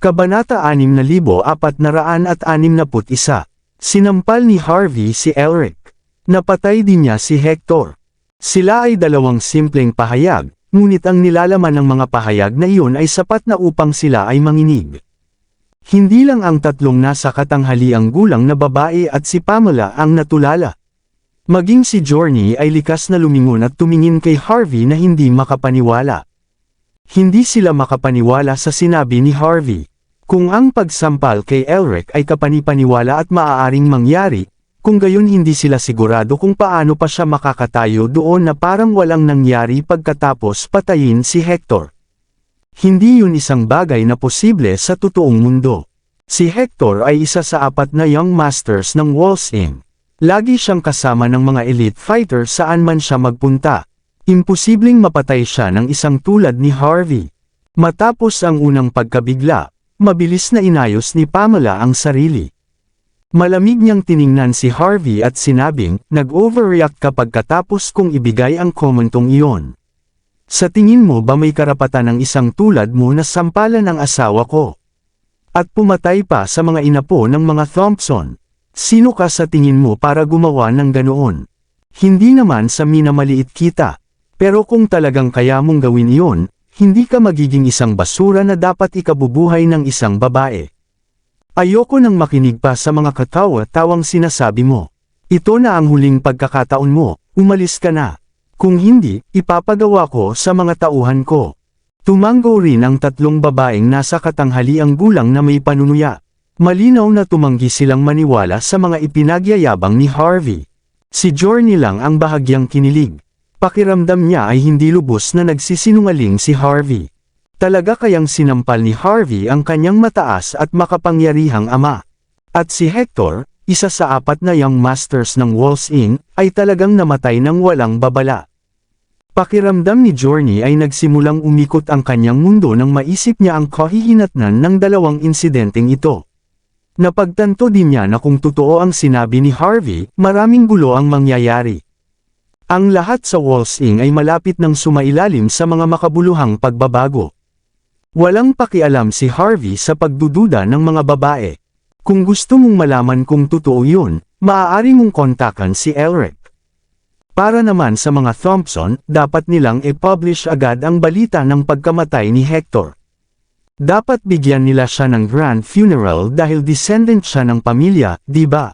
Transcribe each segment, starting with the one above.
Kabanata 6461. Sinampal ni Harvey si Elric. Napatay din niya si Hector. Sila ay dalawang simpleng pahayag, ngunit ang nilalaman ng mga pahayag na iyon ay sapat na upang sila ay manginig. Hindi lang ang tatlong nasa katanghaliang gulang na babae at si Pamela ang natulala. Maging si Journey ay likas na lumingon at tumingin kay Harvey na hindi makapaniwala. Hindi sila makapaniwala sa sinabi ni Harvey. Kung ang pagsampal kay Elric ay kapanipaniwala at maaaring mangyari, kung gayon hindi sila sigurado kung paano pa siya makakatayo doon na parang walang nangyari pagkatapos patayin si Hector. Hindi yun isang bagay na posible sa totoong mundo. Si Hector ay isa sa 4 na Young Masters ng Wolves. Lagi siyang kasama ng mga elite fighter saan man siya magpunta. Imposibleng mapatay siya ng isang tulad ni Harvey. Matapos ang unang pagkabigla, mabilis na inayos ni Pamela ang sarili. Malamig niyang tiningnan si Harvey at sinabing, nag-overreact ka pagkatapos kong ibigay ang komentong iyon. Sa tingin mo ba may karapatan ng isang tulad mo na sampalan ang asawa ko? At pumatay pa sa mga inapo ng mga Thompson. Sino ka sa tingin mo para gumawa ng ganoon? Hindi naman sa minamaliit kita. Pero kung talagang kaya mong gawin iyon, hindi ka magiging isang basura na dapat ikabubuhay ng isang babae. Ayoko nang makinig pa sa mga katawa-tawang sinasabi mo. Ito na ang huling pagkakataon mo, umalis ka na. Kung hindi, ipapagawa ko sa mga tauhan ko. Tumanggo rin ang 3 babaeng nasa katanghaliang gulang na may panunuya. Malinaw na tumanggi silang maniwala sa mga ipinagyayabang ni Harvey. Si Journey lang ang bahagyang kinilig. Pakiramdam niya ay hindi lubos na nagsisinungaling si Harvey. Talaga kayang sinampal ni Harvey ang kanyang mataas at makapangyarihang ama. At si Hector, isa sa 4 na Young Masters ng Wolves, ay talagang namatay ng walang babala. Pakiramdam ni Journey ay nagsimulang umikot ang kanyang mundo nang maisip niya ang kahihinatnan ng 2 insidenteng ito. Napagtanto din niya na kung totoo ang sinabi ni Harvey, maraming gulo ang mangyayari. Ang lahat sa Wolves ay malapit ng sumailalim sa mga makabuluhang pagbabago. Walang pakialam si Harvey sa pagdududa ng mga babae. Kung gusto mong malaman kung totoo yun, maaari mong kontakan si Elric. Para naman sa mga Thompson, dapat nilang i-publish agad ang balita ng pagkamatay ni Hector. Dapat bigyan nila siya ng grand funeral dahil descendant siya ng pamilya, di ba?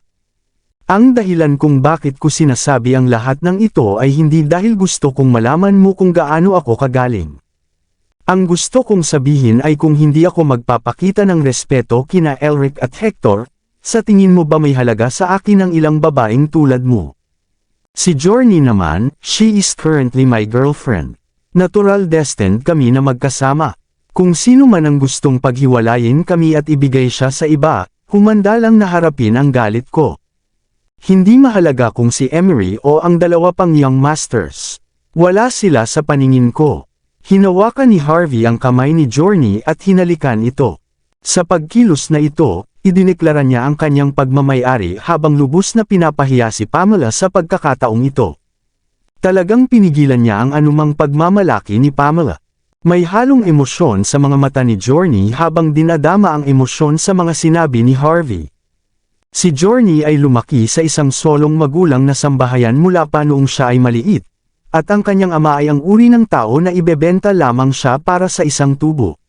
Ang dahilan kung bakit ko sinasabi ang lahat ng ito ay hindi dahil gusto kong malaman mo kung gaano ako kagaling. Ang gusto kong sabihin ay kung hindi ako magpapakita ng respeto kina Elric at Hector, sa tingin mo ba may halaga sa akin ang ilang babaeng tulad mo? Si Journey naman, she is currently my girlfriend. Natural destined kami na magkasama. Kung sino man ang gustong paghiwalayin kami at ibigay siya sa iba, humanda lang na harapin ang galit ko. Hindi mahalaga kung si Emery o ang 2 pang Young Masters. Wala sila sa paningin ko. Hinawakan ni Harvey ang kamay ni Journey at hinalikan ito. Sa pagkilos na ito, idineklara niya ang kanyang pagmamay-ari habang lubos na pinapahiya si Pamela sa pagkakataong ito. Talagang pinigilan niya ang anumang pagmamalaki ni Pamela. May halong emosyon sa mga mata ni Journey habang dinadama ang emosyon sa mga sinabi ni Harvey. Si Journey ay lumaki sa isang solong magulang na sambahayan mula pa noong siya ay maliit, at ang kanyang ama ay ang uri ng tao na ibebenta lamang siya para sa isang tubo.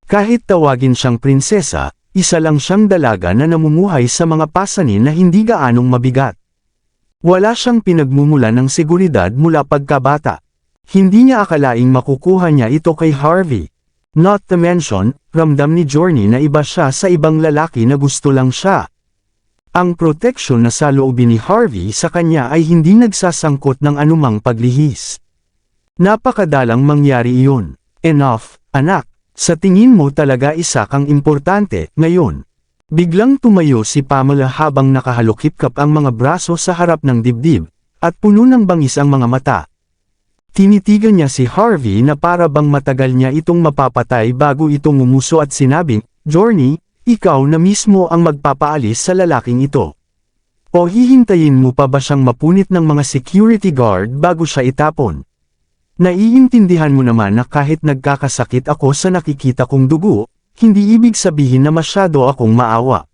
Kahit tawagin siyang prinsesa, isa lang siyang dalaga na namumuhay sa mga pasanin na hindi gaanong mabigat. Wala siyang pinagmumulan ng seguridad mula pagkabata. Hindi niya akalaing makukuha niya ito kay Harvey. Not to mention, ramdam ni Journey na iba siya sa ibang lalaki na gusto lang siya. Ang proteksyon na saloobin ni Harvey sa kanya ay hindi nagsasangkot ng anumang paglihis. Napakadalang mangyari iyon. Enough, anak. Sa tingin mo talaga isa kang importante, ngayon. Biglang tumayo si Pamela habang nakahalukip-kap ang mga braso sa harap ng dibdib, at puno ng bangis ang mga mata. Tinitigan niya si Harvey na para bang matagal niya itong mapapatay bago itong umuso at sinabing, Journey, ikaw na mismo ang magpapaalis sa lalaking ito. O hihintayin mo pa ba siyang mapunit ng mga security guard bago siya itapon? Naiintindihan mo naman na kahit nagkakasakit ako sa nakikita kong dugo, hindi ibig sabihin na masyado akong maawa.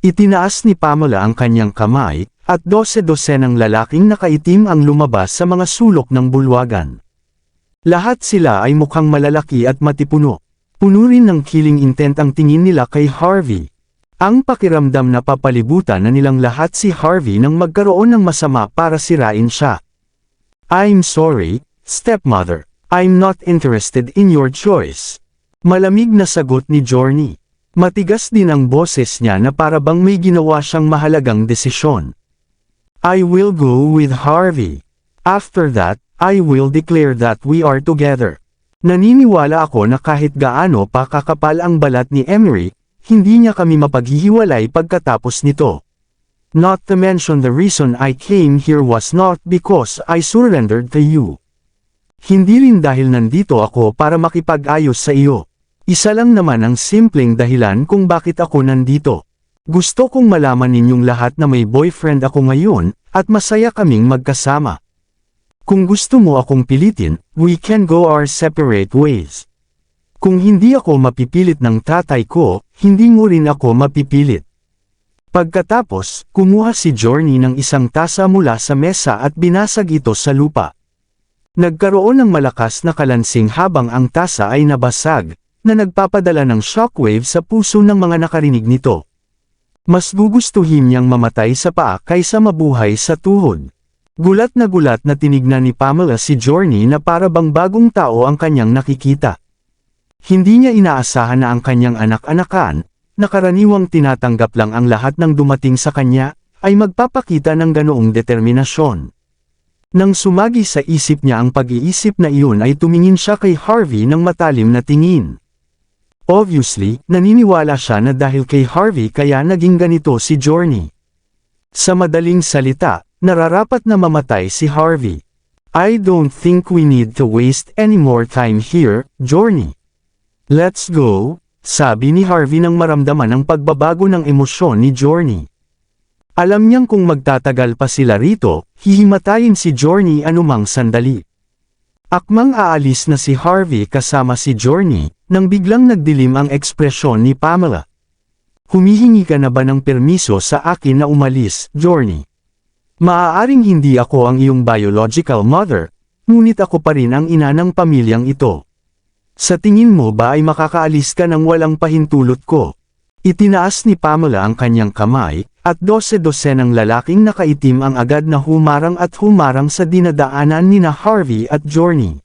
Itinaas ni Pamela ang kanyang kamay, at 12-dosenang lalaking nakaitim ang lumabas sa mga sulok ng bulwagan. Lahat sila ay mukhang malalaki at matipuno. Puno rin ng killing intent ang tingin nila kay Harvey. Ang pakiramdam na papalibutan na nilang lahat si Harvey nang magkaroon ng masama para sirain siya. I'm sorry, stepmother. I'm not interested in your choice. Malamig na sagot ni Journey. Matigas din ang boses niya na para bang may ginawa siyang mahalagang desisyon. I will go with Harvey. After that, I will declare that we are together. Naniniwala ako na kahit gaano pa kakapal ang balat ni Emery, hindi niya kami mapaghihiwalay pagkatapos nito. Not to mention the reason I came here was not because I surrendered to you. Hindi rin dahil nandito ako para makipag-ayos sa iyo. Isa lang naman ang simpleng dahilan kung bakit ako nandito. Gusto kong malaman ninyong lahat na may boyfriend ako ngayon, at masaya kaming magkasama. Kung gusto mo akong pilitin, we can go our separate ways. Kung hindi ako mapipilit ng tatay ko, hindi mo rin ako mapipilit. Pagkatapos, kumuha si Journey ng isang tasa mula sa mesa at binasag ito sa lupa. Nagkaroon ng malakas na kalansing habang ang tasa ay nabasag, na nagpapadala ng shockwave sa puso ng mga nakarinig nito. Mas gugustuhin niyang mamatay sa paa kaysa mabuhay sa tuhod. Gulat na tinignan ni Pamela si Journey na para bang bagong tao ang kanyang nakikita. Hindi niya inaasahan na ang kanyang anak-anakan, na karaniwang tinatanggap lang ang lahat ng dumating sa kanya, ay magpapakita ng ganoong determinasyon. Nang sumagi sa isip niya ang pag-iisip na iyon ay tumingin siya kay Harvey ng matalim na tingin. Obviously, naniniwala siya na dahil kay Harvey kaya naging ganito si Journey. Sa madaling salita, nararapat na mamatay si Harvey. I don't think we need to waste any more time here, Journey. Let's go, sabi ni Harvey nang maramdaman ang pagbabago ng emosyon ni Journey. Alam niyang kung magtatagal pa sila rito, hihimatayin si Journey anumang sandali. Akmang aalis na si Harvey kasama si Journey, nang biglang nagdilim ang ekspresyon ni Pamela. Humihingi ka na ba ng permiso sa akin na umalis, Journey? Maaaring hindi ako ang iyong biological mother, ngunit ako pa rin ang ina ng pamilyang ito. Sa tingin mo ba ay makakaalis ka ng walang pahintulot ko? Itinaas ni Pamela ang kanyang kamay, at 12-dosenang lalaking nakaitim ang agad na humarang sa dinadaanan nina Harvey at Journey.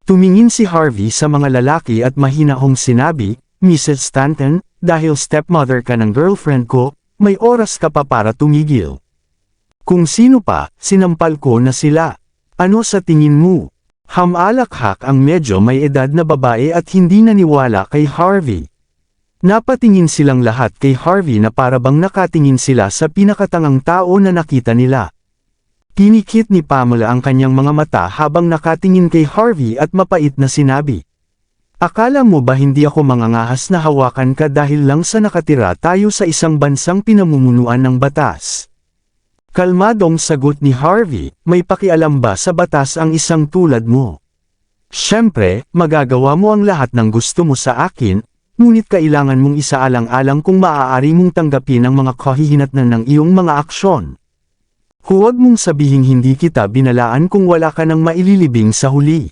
Tumingin si Harvey sa mga lalaki at mahinahong sinabi, Mrs. Stanton, dahil stepmother ka ng girlfriend ko, may oras ka pa para tumigil. Kung sino pa, sinampal ko na sila. Ano sa tingin mo? Hamalakhak ang medyo may edad na babae at hindi naniwala kay Harvey. Napatingin silang lahat kay Harvey na para bang nakatingin sila sa pinakatangang tao na nakita nila. Pinikit ni Pamela ang kanyang mga mata habang nakatingin kay Harvey at mapait na sinabi. Akala mo ba hindi ako mangangahas na hawakan ka dahil lang sa nakatira tayo sa isang bansang pinamumunuan ng batas? Kalmadong sagot ni Harvey, may pakialam ba sa batas ang isang tulad mo? Siyempre, magagawa mo ang lahat ng gusto mo sa akin, ngunit kailangan mong isaalang-alang kung maaari mong tanggapin ang mga kahihinatnan ng iyong mga aksyon. Huwag mong sabihing hindi kita binalaan kung wala ka nang maililibing sa huli.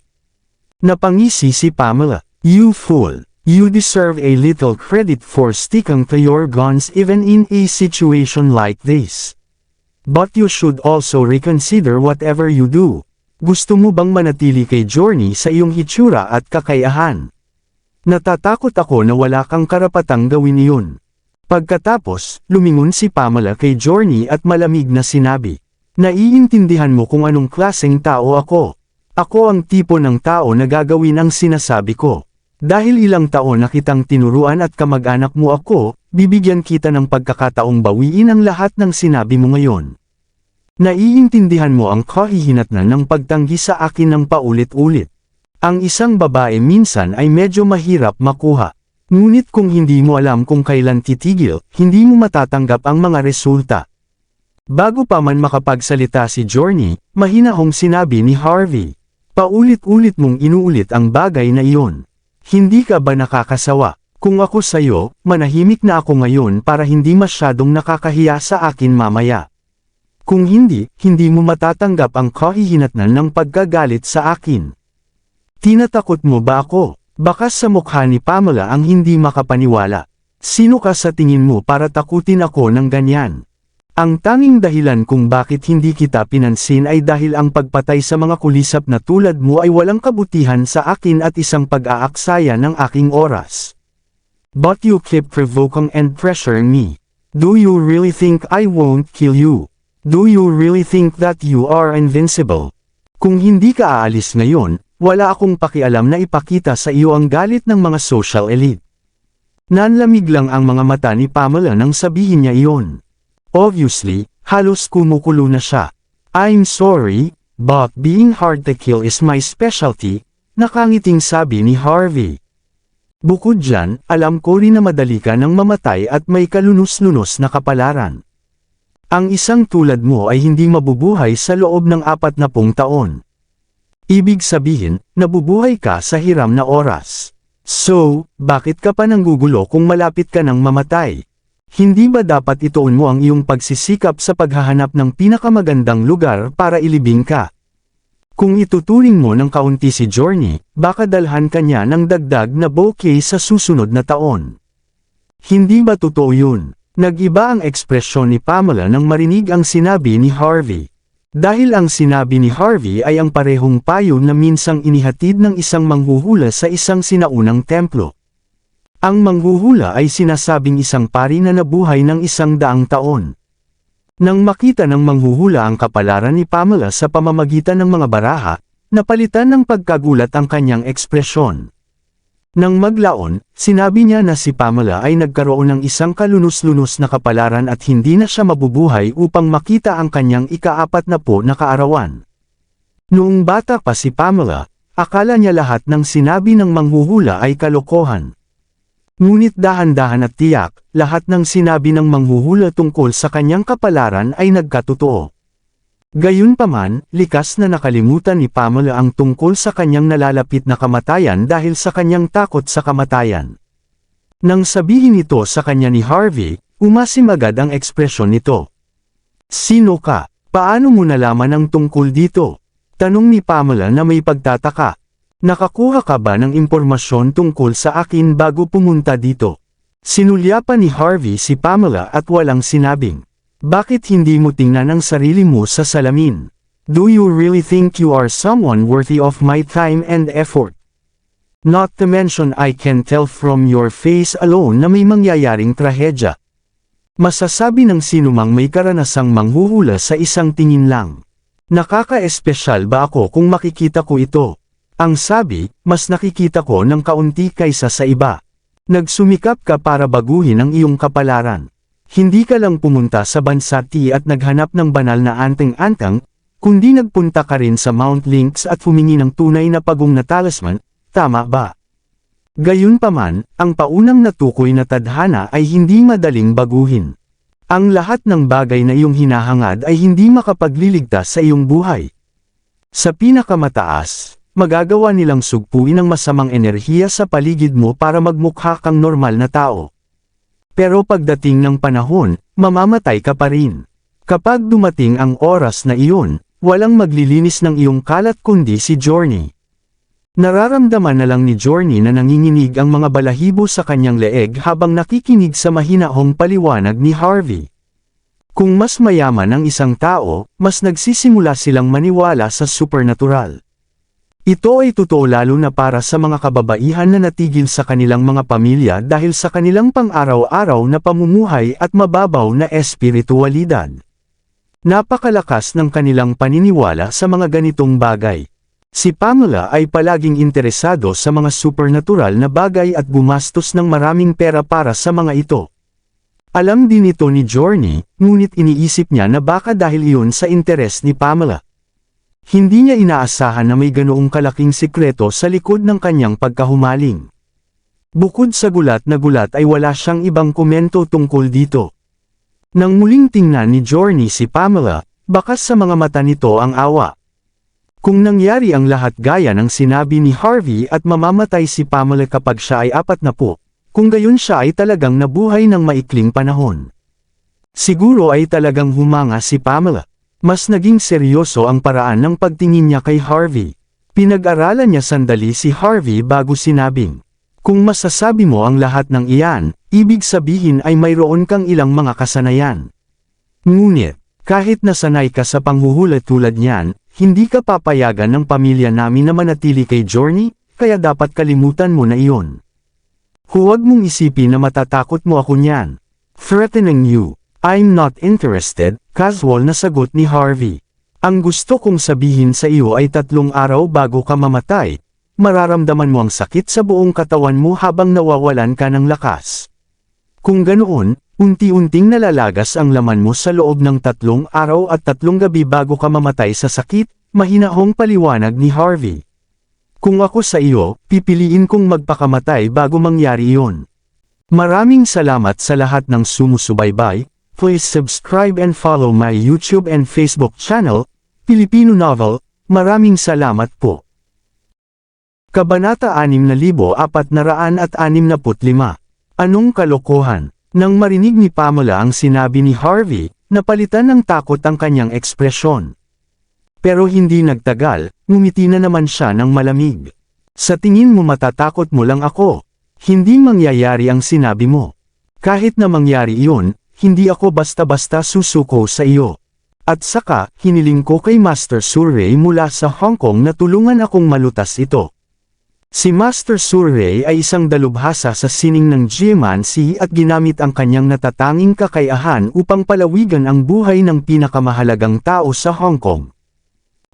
Napangisi si Pamela. You fool. You deserve a little credit for sticking to your guns even in a situation like this. But you should also reconsider whatever you do. Gusto mo bang manatili kay Journey sa iyong hitsura at kakayahan? Natatakot ako na wala kang karapatang gawin iyon. Pagkatapos, lumingon si Pamela kay Journey at malamig na sinabi. Naiintindihan mo kung anong klaseng tao ako. Ako ang tipo ng tao na gagawin ang sinasabi ko. Dahil ilang taon na kitang tinuruan at kamag-anak mo ako, bibigyan kita ng pagkakataong bawiin ang lahat ng sinabi mo ngayon. Naiintindihan mo ang kahihinatnan ng pagtanggi sa akin ng paulit-ulit. Ang isang babae minsan ay medyo mahirap makuha. Ngunit kung hindi mo alam kung kailan titigil, hindi mo matatanggap ang mga resulta. Bago pa man makapagsalita si Journey, mahinahong sinabi ni Harvey. Paulit-ulit mong inuulit ang bagay na iyon. Hindi ka ba nakakasawa? Kung ako sa'yo, manahimik na ako ngayon para hindi masyadong nakakahiya sa akin mamaya. Kung hindi, hindi mo matatanggap ang kahihinatnan ng pagkagalit sa akin. Tinatakot mo ba ako? Bakas sa mukha ni Pamela ang hindi makapaniwala. Sino ka sa tingin mo para takutin ako ng ganyan? Ang tanging dahilan kung bakit hindi kita pinansin ay dahil ang pagpatay sa mga kulisap na tulad mo ay walang kabutihan sa akin at isang pag-aaksaya ng aking oras. But you keep provoking and pressuring me. Do you really think I won't kill you? Do you really think that you are invincible? Kung hindi ka aalis ngayon, wala akong pakialam na ipakita sa iyo ang galit ng mga social elite. Nanlamig lang ang mga mata ni Pamela nang sabihin niya iyon. Obviously, halos kumukulo na siya. I'm sorry, but being hard to kill is my specialty, nakangiting sabi ni Harvey. Bukod dyan, alam ko rin na madali ka nang mamatay at may kalunos-lunos na kapalaran. Ang isang tulad mo ay hindi mabubuhay sa loob ng 40 taon. Ibig sabihin, nabubuhay ka sa hiram na oras. So, bakit ka pa nanggugulo kung malapit ka nang mamatay? Hindi ba dapat ituon mo ang iyong pagsisikap sa paghahanap ng pinakamagandang lugar para ilibing ka? Kung ituturing mo ng kaunti si Journey, baka dalhan ka niya ng dagdag na bouquet sa susunod na taon. Hindi ba totoo yun? Nag-iba ang ekspresyon ni Pamela nang marinig ang sinabi ni Harvey. Dahil ang sinabi ni Harvey ay ang parehong payo na minsang inihatid ng isang manghuhula sa isang sinaunang templo. Ang manghuhula ay sinasabing isang pari na nabuhay ng 100 taon. Nang makita ng manghuhula ang kapalaran ni Pamela sa pamamagitan ng mga baraha, napalitan ng pagkagulat ang kanyang ekspresyon. Nang maglaon, sinabi niya na si Pamela ay nagkaroon ng isang kalunos-lunos na kapalaran at hindi na siya mabubuhay upang makita ang kanyang ika-40 na kaarawan. Noong bata pa si Pamela, akala niya lahat ng sinabi ng manghuhula ay kalokohan. Ngunit dahan-dahan at tiyak, lahat ng sinabi ng manghuhula tungkol sa kanyang kapalaran ay nagkatotoo. Gayunpaman, likas na nakalimutan ni Pamela ang tungkol sa kanyang nalalapit na kamatayan dahil sa kanyang takot sa kamatayan. Nang sabihin ito sa kanya ni Harvey, umasim agad ang ekspresyon nito. Sino ka? Paano mo nalaman ang tungkol dito? Tanong ni Pamela na may pagtataka. Nakakuha ka ba ng impormasyon tungkol sa akin bago pumunta dito? Sinulyapan ni Harvey si Pamela at walang sinabing. Bakit hindi mo tingnan ang sarili mo sa salamin? Do you really think you are someone worthy of my time and effort? Not to mention I can tell from your face alone na may mangyayaring trahedya. Masasabi ng sinumang may karanasang manghuhula sa isang tingin lang. Nakaka-espesyal ba ako kung makikita ko ito? Ang sabi, mas nakikita ko ng kaunti kaysa sa iba. Nagsumikap ka para baguhin ang iyong kapalaran. Hindi ka lang pumunta sa bansa T at naghanap ng banal na anteng-antang, kundi nagpunta ka rin sa Mount Lynx at humingi ng tunay na pagong na talisman, tama ba? Gayunpaman, ang paunang natukoy na tadhana ay hindi madaling baguhin. Ang lahat ng bagay na iyong hinahangad ay hindi makapagliligtas sa iyong buhay. Sa pinakamataas, magagawa nilang sugpuin ang masamang enerhiya sa paligid mo para magmukha kang normal na tao. Pero pagdating ng panahon, mamamatay ka pa rin. Kapag dumating ang oras na iyon, walang maglilinis ng iyong kalat kundi si Journey. Nararamdaman na lang ni Journey na nanginginig ang mga balahibo sa kanyang leeg habang nakikinig sa mahinahong paliwanag ni Harvey. Kung mas mayaman ang isang tao, mas nagsisimula silang maniwala sa supernatural. Ito ay totoo lalo na para sa mga kababaihan na natigil sa kanilang mga pamilya dahil sa kanilang pang-araw-araw na pamumuhay at mababaw na espiritualidad. Napakalakas ng kanilang paniniwala sa mga ganitong bagay. Si Pamela ay palaging interesado sa mga supernatural na bagay at gumastos ng maraming pera para sa mga ito. Alam din ito ni Journey, ngunit iniisip niya na baka dahil iyon sa interes ni Pamela. Hindi niya inaasahan na may ganoong kalaking sikreto sa likod ng kanyang pagkahumaling. Bukod sa gulat na gulat ay wala siyang ibang komento tungkol dito. Nang muling tingnan ni Journey si Pamela, bakas sa mga mata nito ang awa. Kung nangyari ang lahat gaya ng sinabi ni Harvey at mamamatay si Pamela kapag siya ay 40, Kung gayon siya ay talagang nabuhay ng maikling panahon. Siguro ay talagang humanga si Pamela. Mas naging seryoso ang paraan ng pagtingin niya kay Harvey. Pinag-aralan niya sandali si Harvey bago sinabing, kung masasabi mo ang lahat ng iyan, ibig sabihin ay mayroon kang ilang mga kasanayan. Ngunit, kahit nasanay ka sa panghuhula tulad niyan, hindi ka papayagan ng pamilya namin na manatili kay Journey, kaya dapat kalimutan mo na iyon. Huwag mong isipin na matatakot mo ako niyan. Threatening you. I'm not interested, casual na sagot ni Harvey. Ang gusto kong sabihin sa iyo ay 3 araw bago ka mamatay, mararamdaman mo ang sakit sa buong katawan mo habang nawawalan ka ng lakas. Kung ganoon, unti-unting nalalagas ang laman mo sa loob ng 3 araw at 3 gabi bago ka mamatay sa sakit, mahinahong paliwanag ni Harvey. Kung ako sa iyo, pipiliin kong magpakamatay bago mangyari iyon. Maraming salamat sa lahat ng sumusubaybay. Please subscribe and follow my YouTube and Facebook channel, Filipino Novel. Maraming salamat po. Kabanata 6465. Anong kalokohan? Nang marinig ni Pamela ang sinabi ni Harvey, napalitan ng takot ang kanyang ekspresyon. Pero hindi nagtagal, ngumiti na naman siya ng malamig. Sa tingin mo matatakot mo lang ako. Hindi mangyayari ang sinabi mo. Kahit na mangyari iyon, hindi ako basta-basta susuko sa iyo. At saka, hiniling ko kay Master Surrey mula sa Hong Kong na tulungan akong malutas ito. Si Master Surrey ay isang dalubhasa sa sining ng geomancy at ginamit ang kanyang natatanging kakayahan upang palawigan ang buhay ng pinakamahalagang tao sa Hong Kong.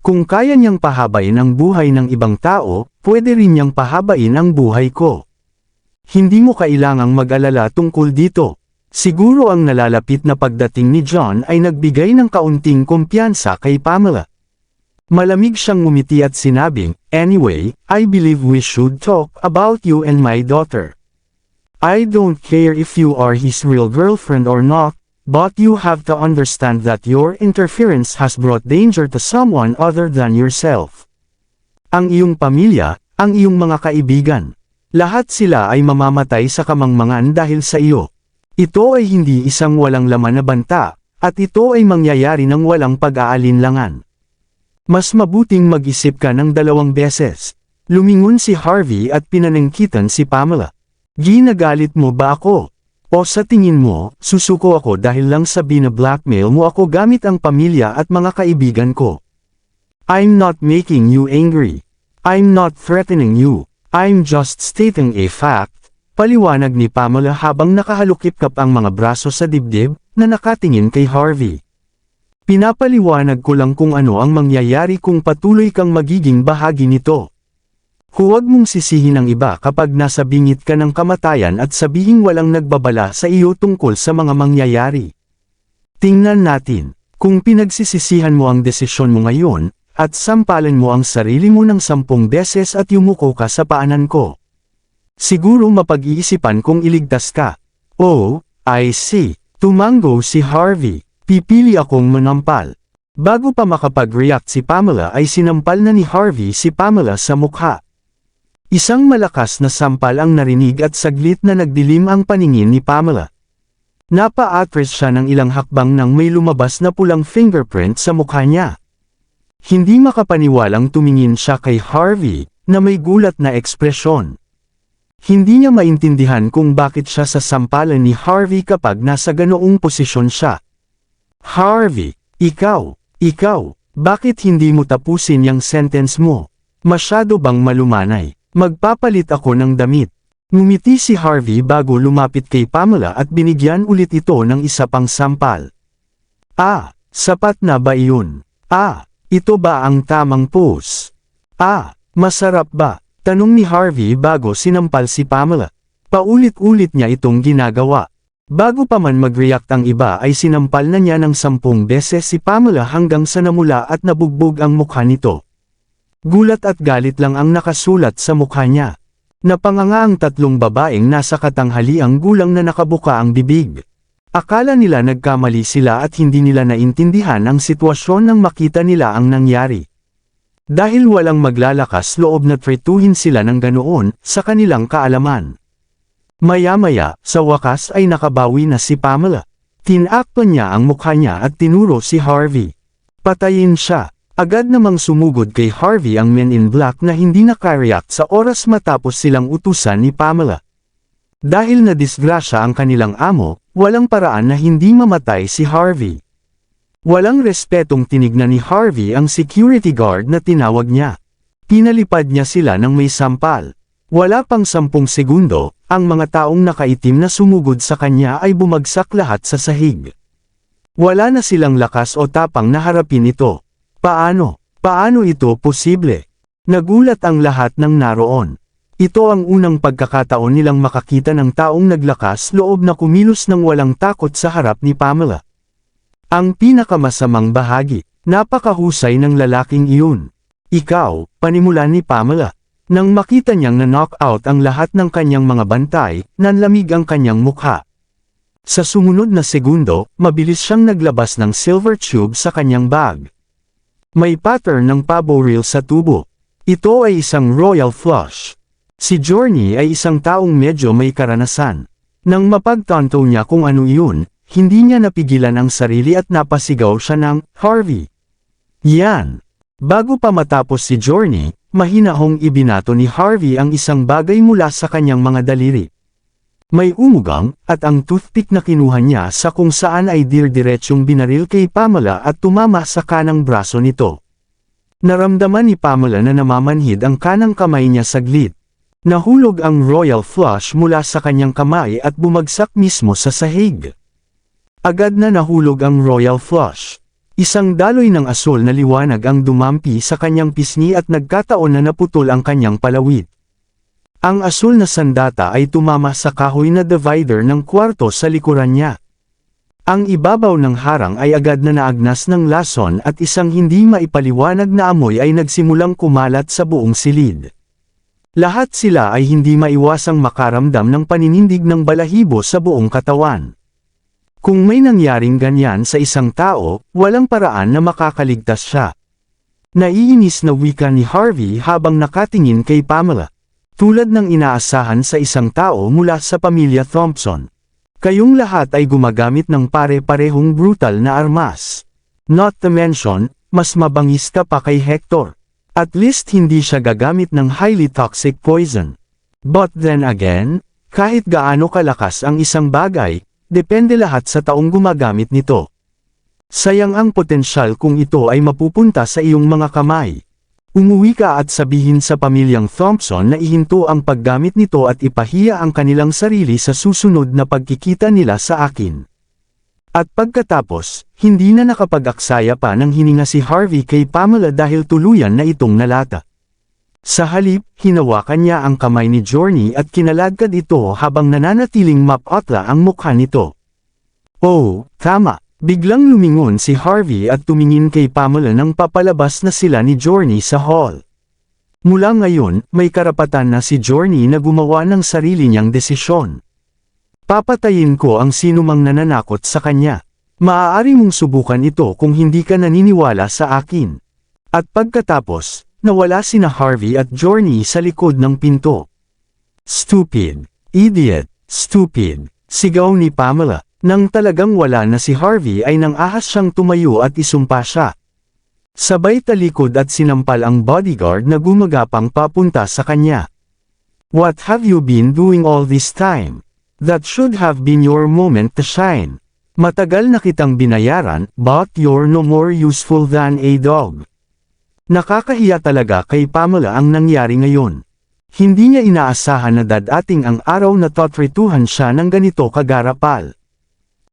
Kung kaya niyang pahabain ang buhay ng ibang tao, pwede rin niyang pahabain ang buhay ko. Hindi mo kailangang mag-alala tungkol dito. Siguro ang nalalapit na pagdating ni John ay nagbigay ng kaunting kumpiyansa kay Pamela. Malamig siyang ngumiti at sinabing, anyway, I believe we should talk about you and my daughter. I don't care if you are his real girlfriend or not, but you have to understand that your interference has brought danger to someone other than yourself. Ang iyong pamilya, ang iyong mga kaibigan, lahat sila ay mamamatay sa kamangmangan dahil sa iyo. Ito ay hindi isang walang laman na banta, at ito ay mangyayari ng walang pag-aalinlangan. Mas mabuting mag-isip ka ng 2 beses. Lumingon si Harvey at pinanangkitan si Pamela. Ginagalit mo ba ako? O sa tingin mo, susuko ako dahil lang sa bina-blackmail mo ako gamit ang pamilya at mga kaibigan ko? I'm not making you angry. I'm not threatening you. I'm just stating a fact. Paliwanag ni Pamela habang nakahalukip-kap ang mga braso sa dibdib na nakatingin kay Harvey. Pinapaliwanag ko lang kung ano ang mangyayari kung patuloy kang magiging bahagi nito. Huwag mong sisihin ang iba kapag nasa bingit ka ng kamatayan at sabihing walang nagbabala sa iyo tungkol sa mga mangyayari. Tingnan natin, kung pinagsisisihan mo ang desisyon mo ngayon, at sampalan mo ang sarili mo ng 10 beses at yumuko ka sa paanan ko. Siguro mapag-iisipan kung iligtas ka. Oh, I see. Tumango si Harvey. Pipili akong manampal. Bago pa makapag-react si Pamela ay sinampal na ni Harvey si Pamela sa mukha. Isang malakas na sampal ang narinig at saglit na nagdilim ang paningin ni Pamela. Napa-atras siya ng ilang hakbang nang may lumabas na pulang fingerprint sa mukha niya. Hindi makapaniwalang tumingin siya kay Harvey, na may gulat na ekspresyon. Hindi niya maintindihan kung bakit siya sasampalan ni Harvey kapag nasa ganoong posisyon siya. Harvey, ikaw, bakit hindi mo tapusin yung sentence mo? Masyado bang malumanay? Magpapalit ako ng damit. Ngumiti si Harvey bago lumapit kay Pamela at binigyan ulit ito ng isa pang sampal. Sapat na ba iyon? Ito ba ang tamang pose? Masarap ba? Tanong ni Harvey bago sinampal si Pamela. Paulit-ulit niya itong ginagawa. Bago pa man mag-react ang iba ay sinampal na niya ng 10 beses si Pamela hanggang sa namula at nabugbog ang mukha nito. Gulat at galit lang ang nakasulat sa mukha niya. Napanganga ang 3 babaeng nasa katanghaliang gulang na nakabuka ang bibig. Akala nila nagkamali sila at hindi nila naintindihan ang sitwasyon nang makita nila ang nangyari. Dahil walang maglalakas loob na tretuhin sila ng ganoon sa kanilang kaalaman. Maya-maya, sa wakas ay nakabawi na si Pamela. Tinakpan niya ang mukha niya at tinuro si Harvey. Patayin siya. Agad namang sumugod kay Harvey ang Men in Black na hindi nakareact sa oras matapos silang utusan ni Pamela. Dahil na disgrasya ang kanilang amo, walang paraan na hindi mamatay si Harvey. Walang respetong tinignan ni Harvey ang security guard na tinawag niya. Pinalipad niya sila ng may sampal. Wala pang 10 segundo, ang mga taong nakaitim na sumugod sa kanya ay bumagsak lahat sa sahig. Wala na silang lakas o tapang na harapin ito. Paano ito posible? Nagulat ang lahat ng naroon. Ito ang unang pagkakataon nilang makakita ng taong naglakas loob na kumilos ng walang takot sa harap ni Pamela. Ang pinakamasamang bahagi, napakahusay ng lalaking iyon. Ikaw, panimulan ni Pamela. Nang makita niyang na-knock-out ang lahat ng kanyang mga bantay, nanlamig ang kanyang mukha. Sa sumunod na segundo, mabilis siyang naglabas ng silver tube sa kanyang bag. May pattern ng pabo reel sa tubo. Ito ay isang royal flush. Si Journey ay isang taong medyo may karanasan. Nang mapagtanto niya kung ano iyon, hindi niya napigilan ang sarili at napasigaw siya ng, "Harvey!" Yan! Bago pa matapos si Journey, mahinahong ibinato ni Harvey ang isang bagay mula sa kanyang mga daliri. May umugang, at ang toothpick na kinuha niya sa kung saan ay dirdiretsyong binaril kay Pamela at tumama sa kanang braso nito. Naramdaman ni Pamela na namamanhid ang kanang kamay niya saglit. Nahulog ang royal flush mula sa kanyang kamay at bumagsak mismo sa sahig. Agad na nahulog ang royal flush. Isang daloy ng asul na liwanag ang dumampi sa kanyang pisngi at nagkataon na naputol ang kanyang palawit. Ang asul na sandata ay tumama sa kahoy na divider ng kwarto sa likuran niya. Ang ibabaw ng harang ay agad na naagnas ng lason at isang hindi maipaliwanag na amoy ay nagsimulang kumalat sa buong silid. Lahat sila ay hindi maiwasang makaramdam ng paninindig ng balahibo sa buong katawan. Kung may nangyaring ganyan sa isang tao, walang paraan na makakaligtas siya. Naiinis na wika ni Harvey habang nakatingin kay Pamela. Tulad ng inaasahan sa isang tao mula sa pamilya Thompson. Kayong lahat ay gumagamit ng pare-parehong brutal na armas. Not to mention, mas mabangis ka pa kay Hector. At least hindi siya gagamit ng highly toxic poison. But then again, kahit gaano kalakas ang isang bagay, depende lahat sa taong gumagamit nito. Sayang ang potensyal kung ito ay mapupunta sa iyong mga kamay. Umuwi ka at sabihin sa pamilyang Thompson na ihinto ang paggamit nito at ipahiya ang kanilang sarili sa susunod na pagkikita nila sa akin. At pagkatapos, hindi na nakapag-aksaya pa ng hininga si Harvey kay Pamela dahil tuluyan na itong nalata. Sa halip, hinawakan niya ang kamay ni Journey at kinaladkad ito habang nananatiling mapotla ang mukha nito. Oh, tama. Biglang lumingon si Harvey at tumingin kay Pamela nang papalabas na sila ni Journey sa hall. Mula ngayon, may karapatan na si Journey na gumawa ng sarili niyang desisyon. Papatayin ko ang sinumang nananakot sa kanya. Maaari mong subukan ito kung hindi ka naniniwala sa akin. At pagkatapos, nawala sina Harvey at Journey sa likod ng pinto. Stupid! Idiot! Stupid! Sigaw ni Pamela. Nang talagang wala na si Harvey ay nang ahas siyang tumayo at isumpa siya. Sabay talikod at sinampal ang bodyguard na gumagapang papunta sa kanya. What have you been doing all this time? That should have been your moment to shine. Matagal na kitang binayaran, but you're no more useful than a dog. Nakakahiya talaga kay Pamela ang nangyari ngayon. Hindi niya inaasahan na dadating ang araw na totrituhan siya ng ganito kagarapal.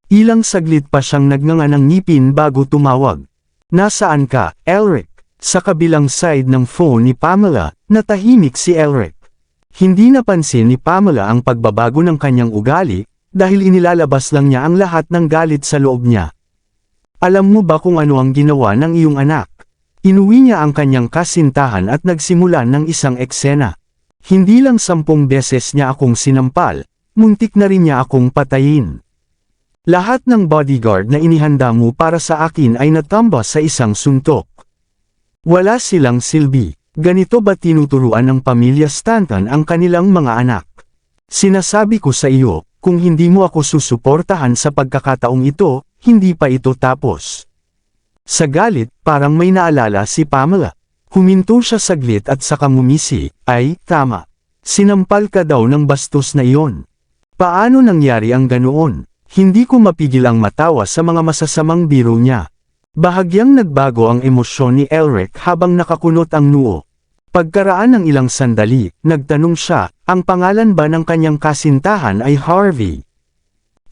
Ilang saglit pa siyang nagnanga ng ngipin bago tumawag. Nasaan ka, Elric? Sa kabilang side ng phone ni Pamela, natahimik si Elric. Hindi napansin ni Pamela ang pagbabago ng kanyang ugali, dahil inilalabas lang niya ang lahat ng galit sa loob niya. Alam mo ba kung ano ang ginawa ng iyong anak? Inuwi niya ang kanyang kasintahan at nagsimulan ng isang eksena. Hindi lang 10 beses niya akong sinampal, muntik na rin niya akong patayin. Lahat ng bodyguard na inihanda mo para sa akin ay natamba sa isang suntok. Wala silang silbi. Ganito ba tinuturuan ng pamilya Stanton ang kanilang mga anak? Sinasabi ko sa iyo, kung hindi mo ako susuportahan sa pagkakataong ito, hindi pa ito tapos. Sa galit, parang may naalala si Pamela. Huminto siya saglit at saka ngumisi, ay, tama. Sinampal ka daw ng bastos na iyon. Paano nangyari ang ganoon? Hindi ko mapigil ang matawa sa mga masasamang biro niya. Bahagyang nagbago ang emosyon ni Elric habang nakakunot ang noo. Pagkaraan ng ilang sandali, nagtanong siya, ang pangalan ba ng kanyang kasintahan ay Harvey?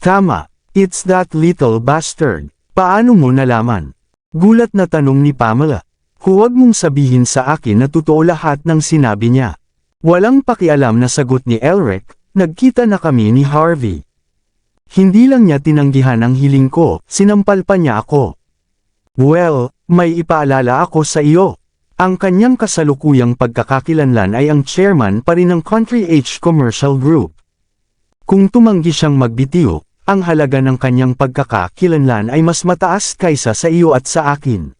Tama, it's that little bastard. Paano mo nalaman? Gulat na tanong ni Pamela. Huwag mong sabihin sa akin na totoo lahat ng sinabi niya. Walang pakialam na sagot ni Elric, nagkita na kami ni Harvey. Hindi lang niya tinanggihan ang hiling ko, sinampal pa niya ako. Well, may ipaalala ako sa iyo. Ang kanyang kasalukuyang pagkakakilanlan ay ang chairman pa rin ng Country H Commercial Group. Kung tumanggi siyang magbitiw, ang halaga ng kanyang pagkakakilanlan ay mas mataas kaysa sa iyo at sa akin.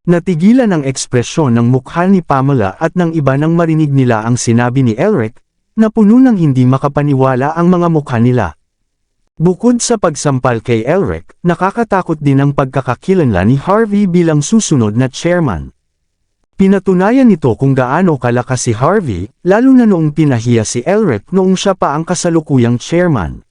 Natigilan ang ekspresyon ng mukha ni Pamela at ng iba nang marinig nila ang sinabi ni Elric, na puno ng hindi makapaniwala ang mga mukha nila. Bukod sa pagsampal kay Elric, nakakatakot din ang pagkakakilanlan ni Harvey bilang susunod na chairman. Pinatunayan nito kung gaano kalakas si Harvey, lalo na noong pinahiya si Elric noong siya pa ang kasalukuyang chairman.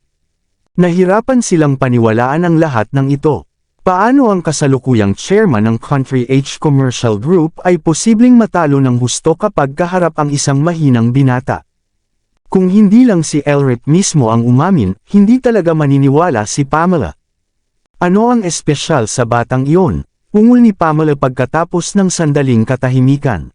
Nahirapan silang paniwalaan ang lahat ng ito. Paano ang kasalukuyang chairman ng Country H Commercial Group ay posibleng matalo ng husto kapag kaharap ang isang mahinang binata? Kung hindi lang si Elric mismo ang umamin, hindi talaga maniniwala si Pamela. Ano ang espesyal sa batang iyon? Ungol ni Pamela pagkatapos ng sandaling katahimikan.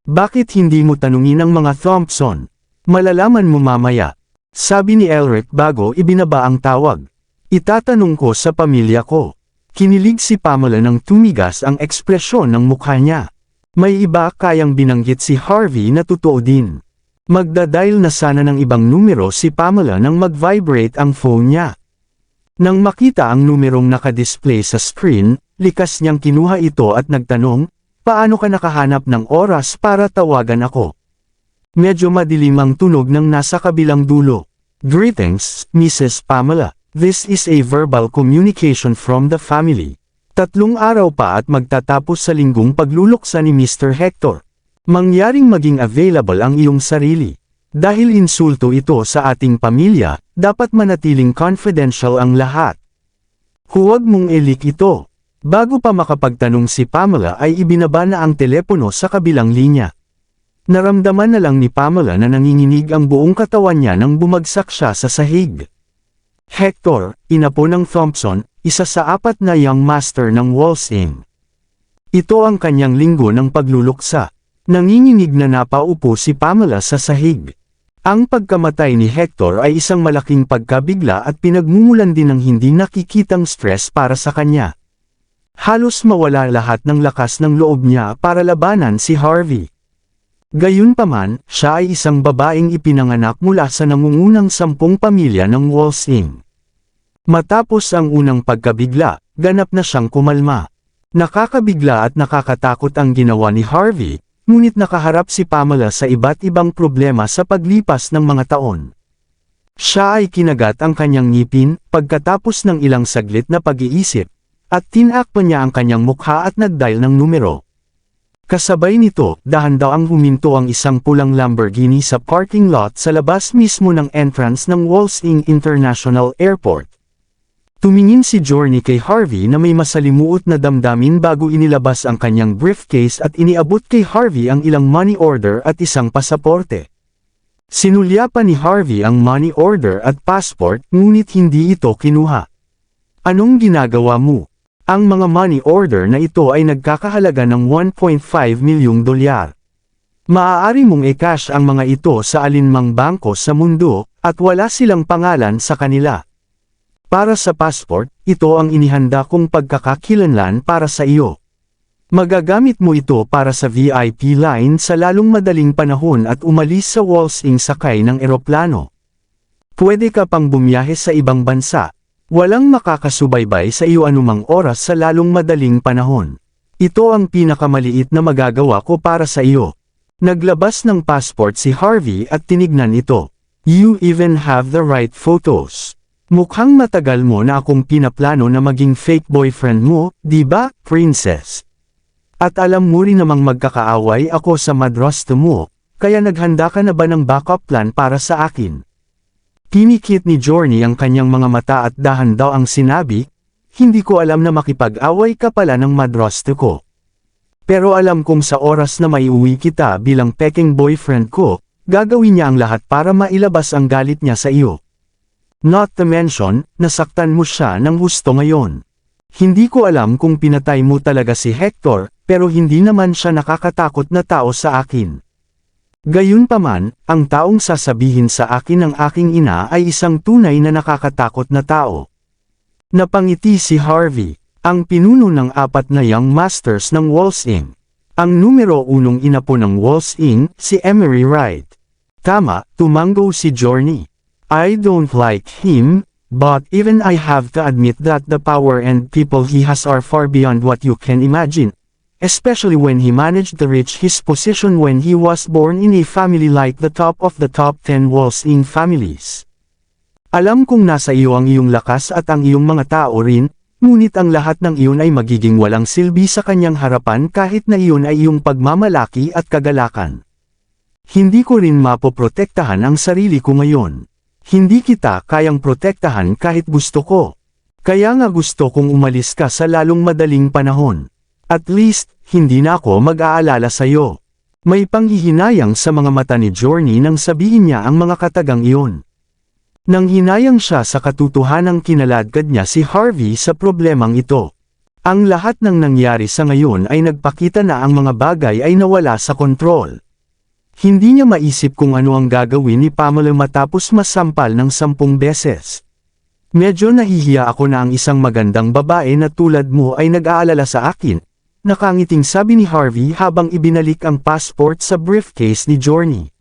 Bakit hindi mo tanungin ang mga Thompson? Malalaman mo mamaya. Sabi ni Elric bago ibinaba ang tawag. Itatanong ko sa pamilya ko. Kinilig si Pamela nang tumigas ang ekspresyon ng mukha niya. May iba kayang binanggit si Harvey na totoo din. Magdadial na sana ng ibang numero si Pamela nang mag-vibrate ang phone niya. Nang makita ang numerong nakadisplay sa screen, likas niyang kinuha ito at nagtanong, paano ka nakahanap ng oras para tawagan ako? Medyo madilim ang tunog ng nasa kabilang dulo. Greetings, Mrs. Pamela. This is a verbal communication from the family. 3 araw pa at magtatapos sa linggong pagluluksa ni Mr. Hector. Mangyaring maging available ang iyong sarili. Dahil insulto ito sa ating pamilya, dapat manatiling confidential ang lahat. Huwag mong i-leak ito. Bago pa makapagtanong si Pamela ay ibinaba na ang telepono sa kabilang linya. Naramdaman na lang ni Pamela na nanginginig ang buong katawan niya nang bumagsak siya sa sahig. Hector, ina po ng Thompson, isa sa 4 na young master ng Walsing. Ito ang kanyang linggo ng pagluluksa. Nanginginig na napaupo si Pamela sa sahig. Ang pagkamatay ni Hector ay isang malaking pagkabigla at pinagmumulan din ng hindi nakikitang stress para sa kanya. Halos mawala lahat ng lakas ng loob niya para labanan si Harvey. Gayunpaman, siya ay isang babaeng ipinanganak mula sa nangungunang 10 pamilya ng Walsing. Matapos ang unang pagkabigla, ganap na siyang kumalma. Nakakabigla at nakakatakot ang ginawa ni Harvey, ngunit nakaharap si Pamela sa iba't ibang problema sa paglipas ng mga taon. Siya ay kinagat ang kanyang ngipin, pagkatapos ng ilang saglit na pag-iisip, at tinakpan niya ang kanyang mukha at nag-dial ng numero. Kasabay nito, dahan-dahang huminto ang isang pulang Lamborghini sa parking lot sa labas mismo ng entrance ng Walsing International Airport. Tumingin si Journey kay Harvey na may masalimuot na damdamin bago inilabas ang kanyang briefcase at iniabot kay Harvey ang ilang money order at isang pasaporte. Sinulyapan ni Harvey ang money order at passport ngunit hindi ito kinuha. Anong ginagawa mo? Ang mga money order na ito ay nagkakahalaga ng $1.5 milyong. Maaari mong i-cash ang mga ito sa alinmang bangko sa mundo, at wala silang pangalan sa kanila. Para sa passport, ito ang inihanda kong pagkakakilanlan para sa iyo. Magagamit mo ito para sa VIP line sa lalong madaling panahon at umalis sa Walsing sakay ng eroplano. Pwede ka pang bumiyahe sa ibang bansa. Walang makakasubaybay sa iyo anumang oras sa lalong madaling panahon. Ito ang pinakamaliit na magagawa ko para sa iyo. Naglabas ng passport si Harvey at tinignan ito. You even have the right photos. Mukhang matagal mo na akong pinaplano na maging fake boyfriend mo, di ba, princess? At alam mo rin namang magkakaaway ako sa madrasta mo, kaya naghanda ka na ba ng backup plan para sa akin? Pinikit ni Journey ang kanyang mga mata at dahan daw ang sinabi, hindi ko alam na makipag-away ka pala ng madrasta ko. Pero alam kong sa oras na maiuwi kita bilang peking boyfriend ko, gagawin niya ang lahat para mailabas ang galit niya sa iyo. Not to mention, nasaktan mo siya ng husto ngayon. Hindi ko alam kung pinatay mo talaga si Hector, pero hindi naman siya nakakatakot na tao sa akin. Gayunpaman, ang taong sasabihin sa akin ng aking ina ay isang tunay na nakakatakot na tao. Napangiti si Harvey, ang pinuno ng 4 na Young Masters ng Walls Inc. Ang numero 1 ina po ng Walls Inc., si Emery Wright. Tama, tumango si Journey. I don't like him, but even I have to admit that the power and people he has are far beyond what you can imagine. Especially when he managed to reach his position when he was born in a family like the top of the top 10 Walls Inc. families. Alam kong nasa iyo ang iyong lakas at ang iyong mga tao rin, ngunit ang lahat ng iyon ay magiging walang silbi sa kanyang harapan kahit na iyon ay iyong pagmamalaki at kagalakan. Hindi ko rin mapoprotektahan ang sarili ko ngayon. Hindi kita kayang protektahan kahit gusto ko. Kaya nga gusto kong umalis ka sa lalong madaling panahon. At least, hindi na ako mag-aalala sa iyo. May panghihinayang sa mga mata ni Journey nang sabihin niya ang mga katagang iyon. Nang hinayang siya sa katotohanang kinaladkad niya si Harvey sa problemang ito. Ang lahat ng nangyari sa ngayon ay nagpakita na ang mga bagay ay nawala sa kontrol. Hindi niya maisip kung ano ang gagawin ni Pamela matapos masampal ng 10 beses. Medyo nahihiya ako na ang isang magandang babae na tulad mo ay nag-aalala sa akin. Nakangiting sabi ni Harvey habang ibinalik ang passport sa briefcase ni Journey.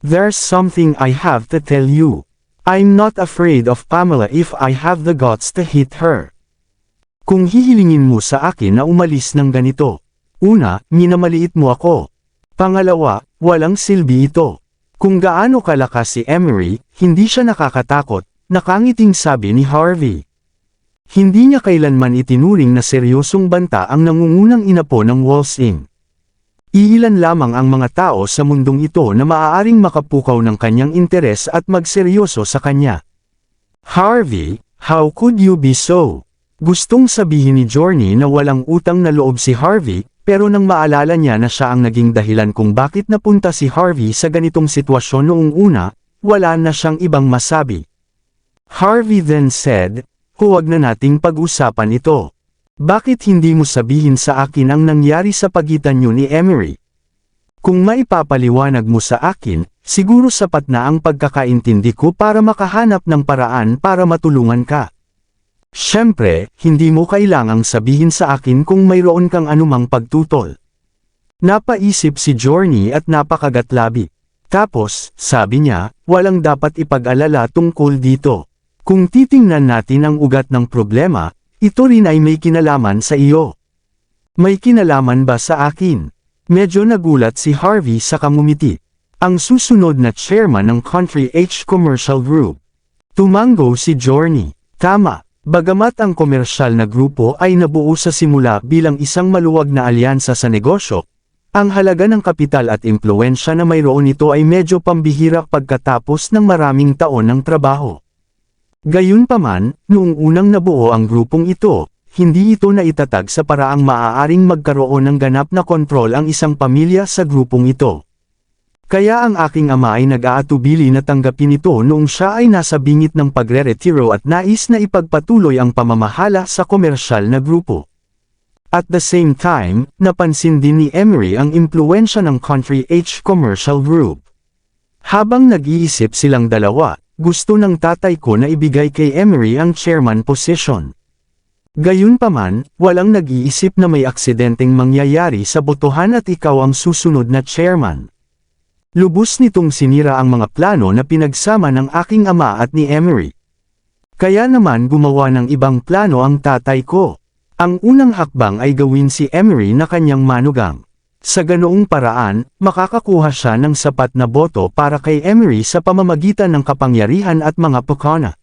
There's something I have to tell you. I'm not afraid of Pamela if I have the guts to hit her. Kung hihilingin mo sa akin na umalis ng ganito. Una, minamaliit mo ako. Pangalawa, walang silbi ito. Kung gaano kalakas si Emery, hindi siya nakakatakot, nakangiting sabi ni Harvey. Hindi niya kailanman itinuring na seryosong banta ang nangungunang inapo ng Walls Inc. Iilan lamang ang mga tao sa mundong ito na maaaring makapukaw ng kanyang interes at magseryoso sa kanya. Harvey, how could you be so? Gustong sabihin ni Journey na walang utang na loob si Harvey, pero nang maalala niya na siya ang naging dahilan kung bakit napunta si Harvey sa ganitong sitwasyon noong una, wala na siyang ibang masabi. Harvey then said, huwag na nating pag-usapan ito. Bakit hindi mo sabihin sa akin ang nangyari sa pagitan niyo ni Emery? Kung maipapaliwanag mo sa akin, siguro sapat na ang pagkakaintindi ko para makahanap ng paraan para matulungan ka. Siyempre, hindi mo kailangang sabihin sa akin kung mayroon kang anumang pagtutol. Napaisip si Journey at napakagatlabi. Tapos, sabi niya, walang dapat ipag-alala tungkol dito. Kung titingnan natin ang ugat ng problema, ito rin ay may kinalaman sa iyo. May kinalaman ba sa akin? Medyo nagulat si Harvey sa ngumiti. Ang susunod na chairman ng Country H Commercial Group. Tumango si Journey. Tama, bagamat ang komersyal na grupo ay nabuo sa simula bilang isang maluwag na alyansa sa negosyo, ang halaga ng kapital at impluwensya na mayroon ito ay medyo pambihira pagkatapos ng maraming taon ng trabaho. Gayunpaman, noong unang nabuo ang grupong ito, hindi ito naitatag sa paraang maaaring magkaroon ng ganap na kontrol ang isang pamilya sa grupong ito. Kaya ang aking ama ay nag-aatubili na tanggapin ito noong siya ay nasa bingit ng pagre-retiro at nais na ipagpatuloy ang pamamahala sa komersyal na grupo. At the same time, napansin din ni Emery ang impluwensya ng Country H Commercial Group. Habang nag-iisip silang dalawa, gusto ng tatay ko na ibigay kay Emery ang chairman position. Gayunpaman, walang nag-iisip na may aksidenteng mangyayari sa botohan at ikaw ang susunod na chairman. Lubos nitong sinira ang mga plano na pinagsama ng aking ama at ni Emery. Kaya naman gumawa ng ibang plano ang tatay ko. Ang unang hakbang ay gawin si Emery na kanyang manugang. Sa ganoong paraan, makakakuha siya ng sapat na boto para kay Emery sa pamamagitan ng kapangyarihan at mga pukana.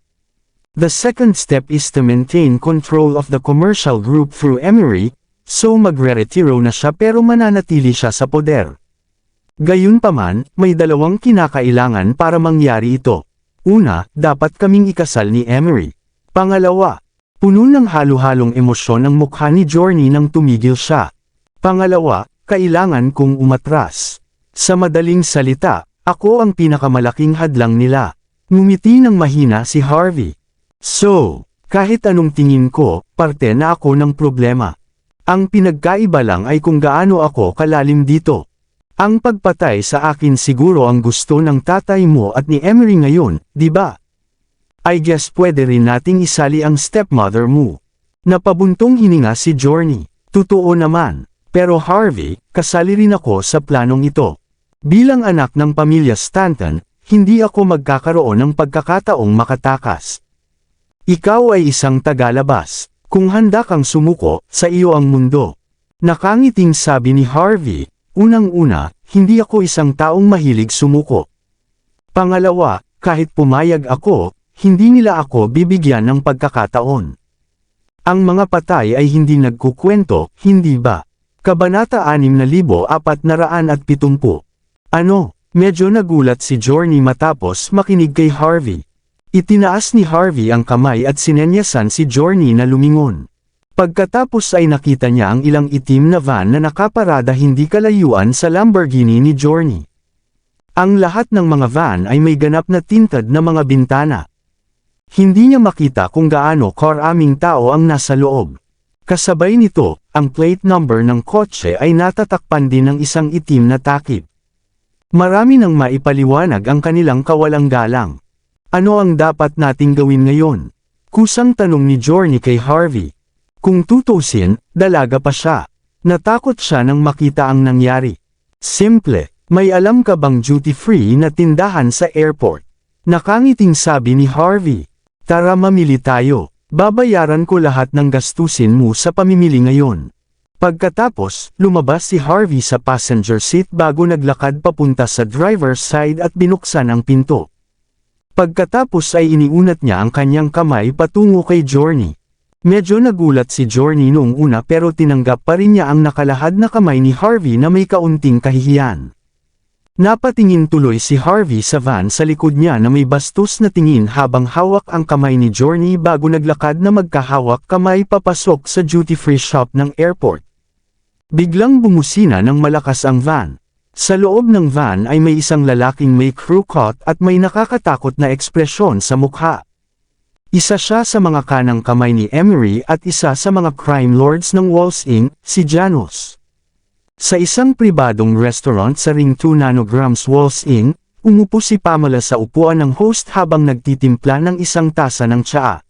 The second step is to maintain control of the commercial group through Emery, so magre-retiro na siya pero mananatili siya sa poder. Gayunpaman, may dalawang kinakailangan para mangyari ito. Una, dapat kaming ikasal ni Emery. Pangalawa, puno ng halo-halong emosyon ang mukha ni Journey nang tumigil siya. Pangalawa, kailangan kong umatras. Sa madaling salita, ako ang pinakamalaking hadlang nila. Ngumiti ng mahina si Harvey. So, kahit anong tingin ko, parte na ako ng problema. Ang pinagkaiba lang ay kung gaano ako kalalim dito. Ang pagpatay sa akin siguro ang gusto ng tatay mo at ni Emery ngayon, di ba? I guess pwede rin nating isali ang stepmother mo. Napabuntong hininga si Journey. Totoo naman. Pero Harvey, kasali rin ako sa planong ito. Bilang anak ng pamilya Stanton, hindi ako magkakaroon ng pagkakataong makatakas. Ikaw ay isang tagalabas. Kung handa kang sumuko, sa iyo ang mundo. Nakangiting sabi ni Harvey, unang-una, hindi ako isang taong mahilig sumuko. Pangalawa, kahit pumayag ako, hindi nila ako bibigyan ng pagkakataon. Ang mga patay ay hindi nagkukwento, hindi ba? Kabanata 6470. Ano? Medyo nagulat si Journey matapos makinig kay Harvey. Itinaas ni Harvey ang kamay at sinenyasan si Journey na lumingon. Pagkatapos ay nakita niya ang ilang itim na van na nakaparada hindi kalayuan sa Lamborghini ni Journey. Ang lahat ng mga van ay may ganap na tinted na mga bintana. Hindi niya makita kung gaano karaming tao ang nasa loob. Kasabay nito, ang plate number ng kotse ay natatakpan din ng isang itim na takip. Marami nang maipaliwanag ang kanilang kawalang galang. Ano ang dapat nating gawin ngayon? Kusang tanong ni Journey kay Harvey. Kung tutusin, dalaga pa siya. Natakot siya nang makita ang nangyari. Simple, may alam ka bang duty-free na tindahan sa airport? Nakangiting sabi ni Harvey. Tara mamili tayo. Babayaran ko lahat ng gastusin mo sa pamimili ngayon. Pagkatapos, lumabas si Harvey sa passenger seat bago naglakad papunta sa driver's side at binuksan ang pinto. Pagkatapos ay iniunat niya ang kanyang kamay patungo kay Journey. Medyo nagulat si Journey noong una pero tinanggap pa rin niya ang nakalahad na kamay ni Harvey na may kaunting kahihiyan. Napatingin tuloy si Harvey sa van sa likod niya na may bastos na tingin habang hawak ang kamay ni Journey bago naglakad na magkahawak kamay papasok sa duty-free shop ng airport. Biglang bumusina ng malakas ang van. Sa loob ng van ay may isang lalaking may crew cut at may nakakatakot na ekspresyon sa mukha. Isa siya sa mga kanang kamay ni Emery at isa sa mga crime lords ng Walls Inc., si Janos. Sa isang pribadong restaurant sa Ring 2 Nanograms Walls Inc., umupo si Pamela sa upuan ng host habang nagtitimpla ng isang tasa ng tsaa.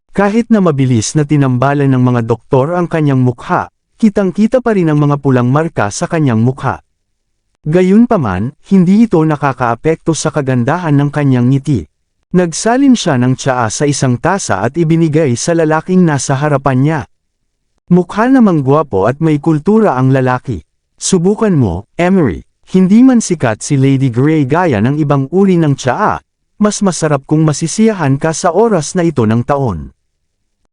Kahit na mabilis na tinambalan ng mga doktor ang kanyang mukha, kitang-kita pa rin ang mga pulang marka sa kanyang mukha. Gayunpaman, hindi ito nakakaapekto sa kagandahan ng kanyang ngiti. Nagsalin siya ng tsaa sa isang tasa at ibinigay sa lalaking nasa harapan niya. Mukha namang gwapo at may kultura ang lalaki. Subukan mo, Emery. Hindi man sikat si Lady Grey gaya ng ibang uri ng tsaa, mas masarap kung masisiyahan ka sa oras na ito ng taon.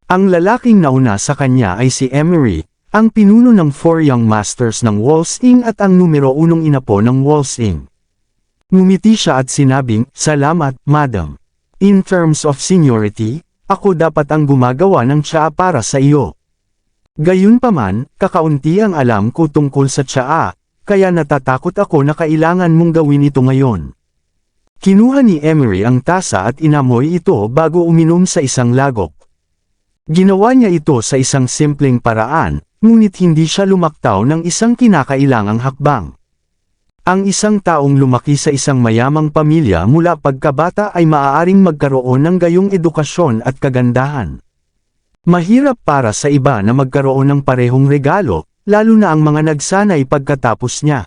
Ang lalaking nauna sa kanya ay si Emery, ang pinuno ng 4 Young Masters ng Walls Inc. at ang numero 1 inapo ng Walls Inc. Ngumiti siya at sinabing, "Salamat, madam. In terms of seniority, ako dapat ang gumagawa ng tsaa para sa iyo." Gayunpaman, kakaunti ang alam ko tungkol sa tsaa, kaya natatakot ako na kailangan mong gawin ito ngayon. Kinuha ni Emery ang tasa at inamoy ito bago uminom sa isang lagok. Ginawa niya ito sa isang simpleng paraan, ngunit hindi siya lumaktaw ng isang kinakailangang hakbang. Ang isang taong lumaki sa isang mayamang pamilya mula pagkabata ay maaaring magkaroon ng gayong edukasyon at kagandahan. Mahirap para sa iba na magkaroon ng parehong regalo, lalo na ang mga nagsanay pagkatapos niya.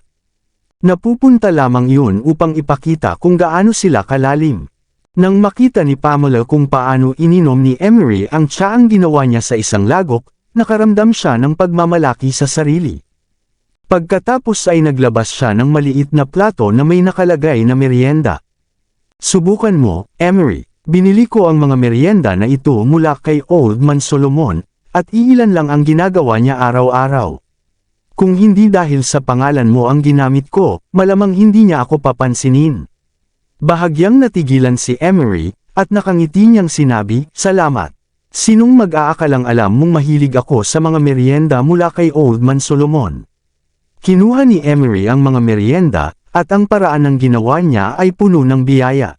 Napupunta lamang yun upang ipakita kung gaano sila kalalim. Nang makita ni Pamela kung paano ininom ni Emery ang tsaang ginawa niya sa isang lagok, nakaramdam siya ng pagmamalaki sa sarili. Pagkatapos ay naglabas siya ng maliit na plato na may nakalagay na merienda. Subukan mo, Emery. Binili ko ang mga merienda na ito mula kay Old Man Solomon, at iilan lang ang ginagawa niya araw-araw. Kung hindi dahil sa pangalan mo ang ginamit ko, malamang hindi niya ako papansinin. Bahagyang natigilan si Emery, at nakangiti niyang sinabi, "Salamat. Sinong mag-aakalang alam mong mahilig ako sa mga merienda mula kay Old Man Solomon?" Kinuha ni Emery ang mga merienda, at ang paraan ng ginawa niya ay puno ng biyaya.